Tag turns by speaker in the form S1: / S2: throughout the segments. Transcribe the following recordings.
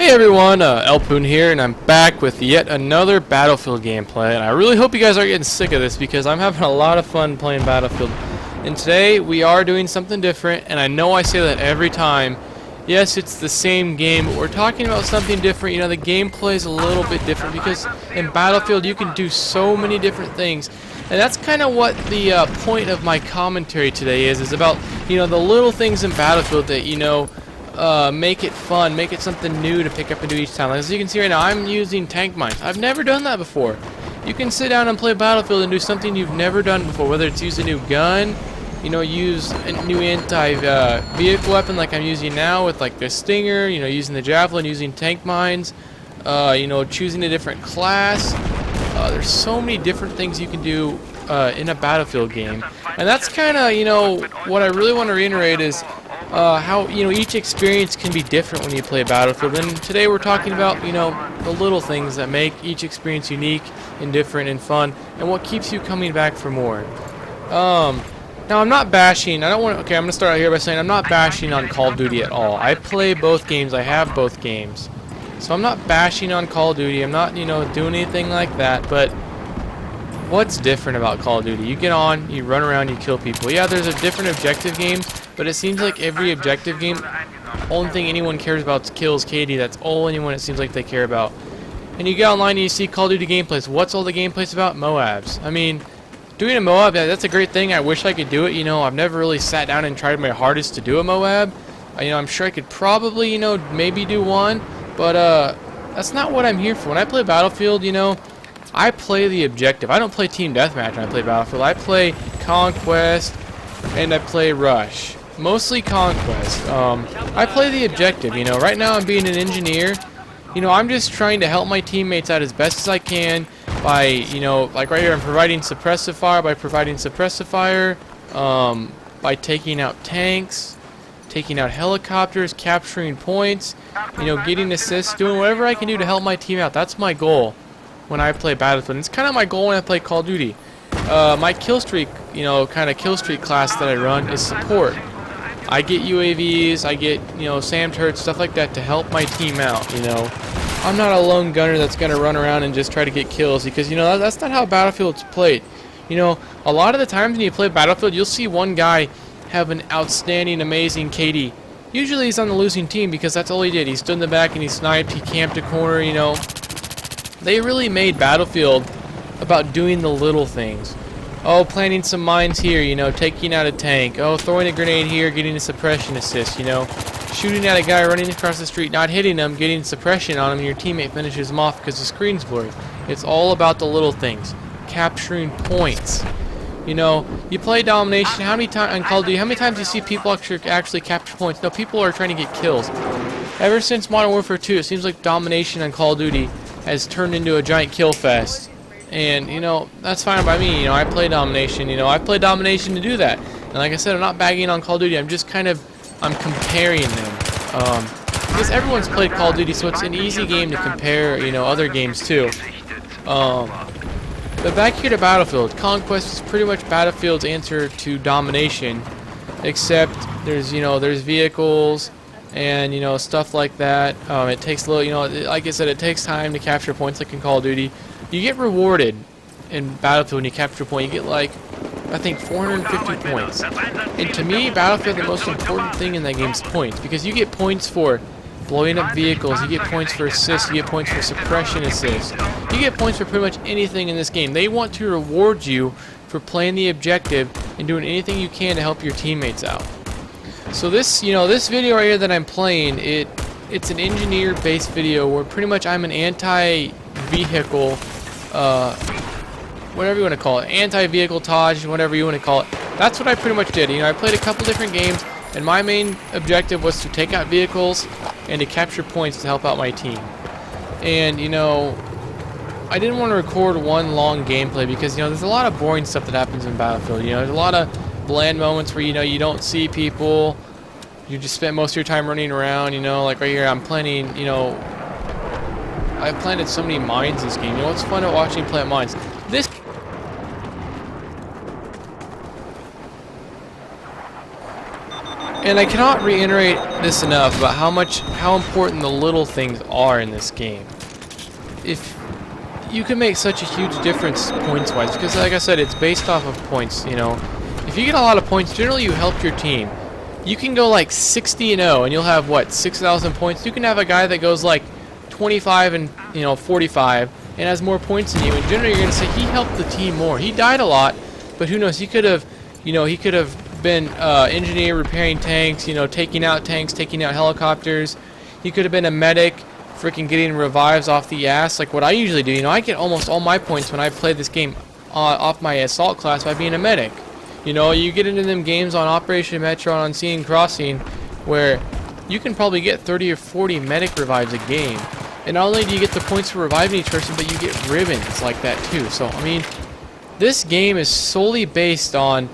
S1: Hey everyone, Elpoon here, and I'm back with yet another Battlefield gameplay, and I really hope you guys aren't getting sick of this because I'm having a lot of fun playing Battlefield. And today we are doing something different, and I know I say that every time. Yes, it's the same game, but we're talking about something different. You know, the gameplay is a little bit different because in Battlefield you can do so many different things. And that's kind of what the point of my commentary today is about, you know, the little things in Battlefield that, you know, make it fun, make it something new to pick up and do each time. Like, as you can see right now, I'm using tank mines. I've never done that before. You can sit down and play Battlefield and do something you've never done before, whether it's use a new gun, you know, use a new anti-vehicle weapon like I'm using now with like the Stinger, you know, using the Javelin, using tank mines, you know, choosing a different class. There's so many different things you can do in a Battlefield game. And that's kind of, you know, what I really want to reiterate is how, you know, each experience can be different when you play Battlefield. And today we're talking about, you know, the little things that make each experience unique and different and fun, and what keeps you coming back for more. Now I'm not bashing. I'm gonna start out here by saying I'm not bashing on Call of Duty at all. I play both games. I have both games, so I'm not bashing on Call of Duty. I'm not, you know, doing anything like that. But what's different about Call of Duty? You get on, you run around, you kill people. Yeah, there's a different objective games. But it seems like every objective game, only thing anyone cares about is kills KD. That's all anyone it seems like they care about. And you get online and you see Call of Duty gameplays. What's all the gameplays about? Moabs. I mean, doing a Moab, yeah, that's a great thing. I wish I could do it. You know, I've never really sat down and tried my hardest to do a Moab. You know, I'm sure I could probably, you know, maybe do one. But that's not what I'm here for. When I play Battlefield, you know, I play the objective. I don't play Team Deathmatch when I play Battlefield. I play Conquest and I play Rush. Mostly Conquest. I play the objective, you know. Right now I'm being an engineer. You know, I'm just trying to help my teammates out as best as I can by, you know, like right here, I'm providing suppressive fire, by taking out tanks, taking out helicopters, capturing points, you know, getting assists, doing whatever I can do to help my team out. That's my goal when I play Battlefield. It's kind of my goal when I play Call of Duty. My kill streak, you know, kind of kill streak class that I run is support. I get UAVs, I get, you know, SAM turrets, stuff like that to help my team out, you know. I'm not a lone gunner that's going to run around and just try to get kills because, you know, that's not how Battlefield's played. You know, a lot of the times when you play Battlefield, you'll see one guy have an outstanding, amazing KD. Usually he's on the losing team because that's all he did. He stood in the back and he sniped, he camped a corner, you know. They really made Battlefield about doing the little things. Oh, planting some mines here, you know, taking out a tank. Oh, throwing a grenade here, getting a suppression assist, you know. Shooting at a guy running across the street, not hitting him, getting suppression on him, and your teammate finishes him off because the screen's blurry. It's all about the little things. Capturing points. You know, you play domination, how many times on Call of Duty, how many times do you see people actually capture points? No, people are trying to get kills. Ever since Modern Warfare 2, it seems like domination on Call of Duty has turned into a giant kill fest. And, you know, that's fine by me. You know, I play domination. You know, I play domination to do that. And like I said, I'm not bagging on Call of Duty. I'm just kind of, I'm comparing them. Because everyone's played Call of Duty, so it's an easy game to compare, you know, other games too. But back here to Battlefield. Conquest is pretty much Battlefield's answer to domination. Except there's, you know, there's vehicles and, you know, stuff like that. It takes a little, you know, like I said, it takes time to capture points like in Call of Duty. You get rewarded in Battlefield when you capture a point. You get like, I think 450 points. And to me, Battlefield, the most important thing in that game is points. Because you get points for blowing up vehicles, you get points for assists, you get points for suppression assists. You get points for pretty much anything in this game. They want to reward you for playing the objective and doing anything you can to help your teammates out. So this, you know, this video right here that I'm playing, it's an engineer-based video where pretty much I'm an anti-vehicle whatever you want to call it, anti-vehicle Taj, whatever you want to call it. That's what I pretty much did. You know, I played a couple different games, and my main objective was to take out vehicles and to capture points to help out my team. And, you know, I didn't want to record one long gameplay because, you know, there's a lot of boring stuff that happens in Battlefield. You know, there's a lot of bland moments where, you know, you don't see people. You just spend most of your time running around, you know, like right here I'm planting, you know, I've planted so many mines this game. You know what's fun about watching plant mines? This And I cannot reiterate this enough about how important the little things are in this game. If you can make such a huge difference points-wise, because like I said, it's based off of points, you know. If you get a lot of points, generally you help your team. You can go like 60-0 and you'll have what, 6,000 points. You can have a guy that goes like 25 and 45 and has more points than you, and generally you're going to say he helped the team more. He died a lot, but who knows, he could have been engineer repairing tanks, taking out tanks, taking out helicopters. He could have been a medic, freaking getting revives off the ass, like what I usually do. I get almost all my points when I play this game off my assault class by being a medic. You get into them games on Operation Metro and on Sea and Crossing where you can probably get 30 or 40 medic revives a game. And not only do you get the points for reviving each person, but you get ribbons like that too. So, I mean, this game is solely based on,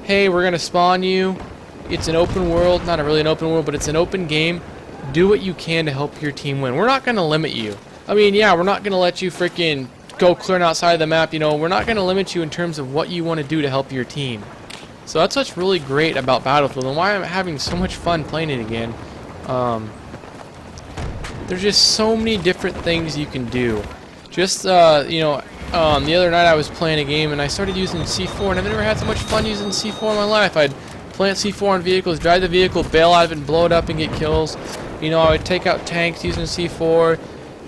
S1: hey, we're going to spawn you. It's an open world. Not really an open world, but it's an open game. Do what you can to help your team win. We're not going to limit you. I mean, yeah, we're not going to let you freaking go clearing outside of the map. We're not going to limit you in terms of what you want to do to help your team. So that's what's really great about Battlefield and why I'm having so much fun playing it again. There's just so many different things you can do. Just, the other night I was playing a game and I started using C4, and I've never had so much fun using C4 in my life. I'd plant C4 on vehicles, drive the vehicle, bail out of it, and blow it up and get kills. I would take out tanks using C4.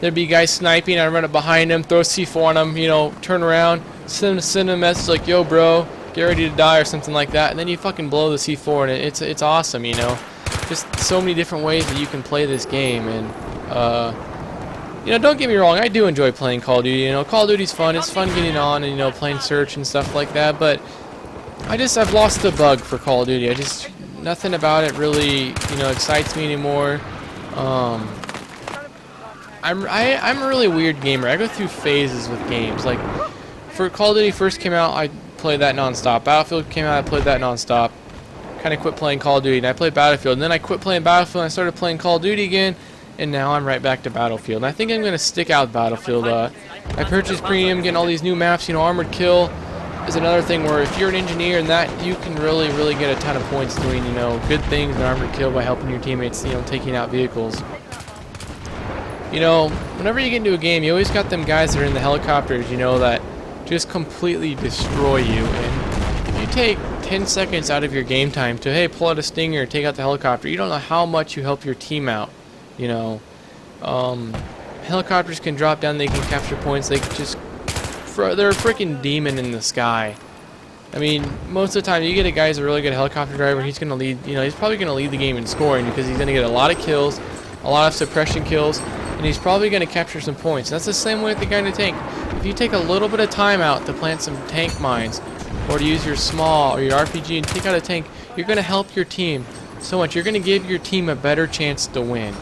S1: There'd be guys sniping, I'd run up behind them, throw C4 on them, turn around, send them a message like, yo bro, get ready to die or something like that, and then you fucking blow the C4, and it's awesome, Just so many different ways that you can play this game, and don't get me wrong, I do enjoy playing Call of Duty. Call of Duty's fun. It's fun getting on and playing search and stuff like that. But I've lost the bug for Call of Duty. Nothing about it really excites me anymore. I'm a really weird gamer. I go through phases with games. Like for Call of Duty first came out, I played that nonstop. Battlefield came out, I played that nonstop. Kind of quit playing Call of Duty, and I played Battlefield. And then I quit playing Battlefield, and I started playing Call of Duty again. And now I'm right back to Battlefield. And I think I'm going to stick out with Battlefield. I purchased Premium, getting all these new maps. Armored Kill is another thing where if you're an engineer and that, you can really, really get a ton of points doing, good things in Armored Kill by helping your teammates, taking out vehicles. Whenever you get into a game, you always got them guys that are in the helicopters, that just completely destroy you. And if you take 10 seconds out of your game time to, hey, pull out a Stinger, take out the helicopter, you don't know how much you help your team out. Helicopters can drop down, they can capture points, they're a freaking demon in the sky. I mean, most of the time you get a guy who's a really good helicopter driver, he's going to lead, he's probably going to lead the game in scoring because he's going to get a lot of kills, a lot of suppression kills, and he's probably going to capture some points. That's the same way with the guy in the tank. If you take a little bit of time out to plant some tank mines, or to use your small or your RPG and take out a tank, you're going to help your team so much. You're going to give your team a better chance to win.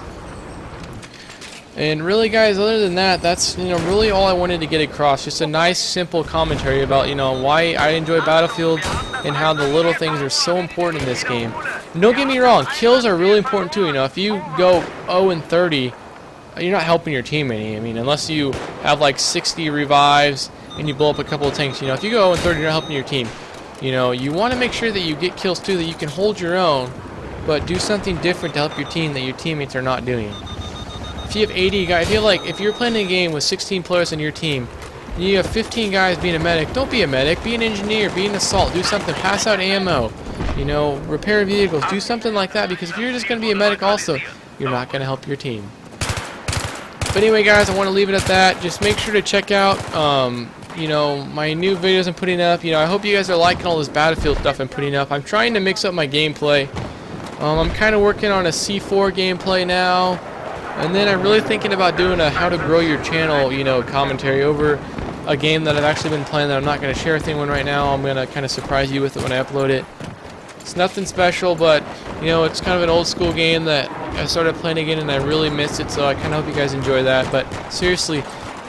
S1: And really, guys, other than that, that's really all I wanted to get across. Just a nice, simple commentary about why I enjoy Battlefield and how the little things are so important in this game. And don't get me wrong, kills are really important too. If you go 0-30, you're not helping your team any. I mean, unless you have like 60 revives and you blow up a couple of tanks. If you go 0-30, you're not helping your team. You want to make sure that you get kills too, that you can hold your own, but do something different to help your team that your teammates are not doing. If you have 80 guys, if you're playing a game with 16 players on your team, and you have 15 guys being a medic, don't be a medic, be an engineer, be an assault, do something, pass out ammo, repair vehicles, do something like that, because if you're just going to be a medic also, you're not going to help your team. But anyway, guys, I want to leave it at that. Just make sure to check out, my new videos I'm putting up. I hope you guys are liking all this Battlefield stuff I'm putting up. I'm trying to mix up my gameplay. I'm kind of working on a C4 gameplay now. And then I'm really thinking about doing a how to grow your channel, commentary over a game that I've actually been playing that I'm not going to share anything on right now. I'm going to kind of surprise you with it when I upload it. It's nothing special, but, it's kind of an old school game that I started playing again and I really missed it, so I kind of hope you guys enjoy that. But seriously,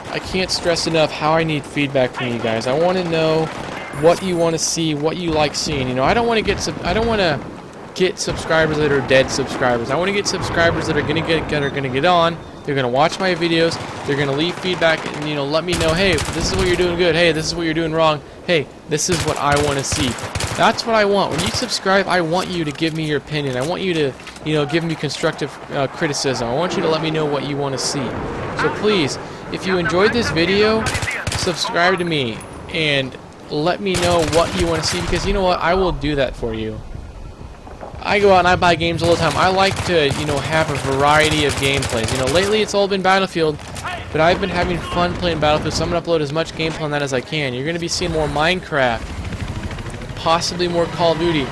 S1: I can't stress enough how I need feedback from you guys. I want to know what you want to see, what you like seeing. I don't want to get subscribers that are dead subscribers. I want to get subscribers that are going to get on. They're going to watch my videos. They're going to leave feedback and let me know, hey, this is what you're doing good. Hey, this is what you're doing wrong. Hey, this is what I want to see. That's what I want. When you subscribe, I want you to give me your opinion. I want you to, give me constructive criticism. I want you to let me know what you want to see. So please, if you enjoyed this video, subscribe to me and let me know what you want to see, because you know what? I will do that for you. I go out and I buy games all the time. I like to, have a variety of gameplays. Lately it's all been Battlefield, but I've been having fun playing Battlefield, so I'm going to upload as much gameplay on that as I can. You're going to be seeing more Minecraft, possibly more Call of Duty.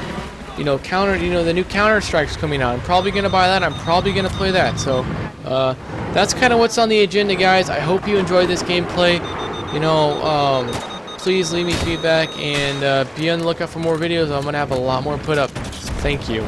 S1: The new Counter-Strike's coming out. I'm probably going to buy that. I'm probably going to play that. So, that's kind of what's on the agenda, guys. I hope you enjoyed this gameplay. Please leave me feedback and be on the lookout for more videos. I'm going to have a lot more put up. Thank you.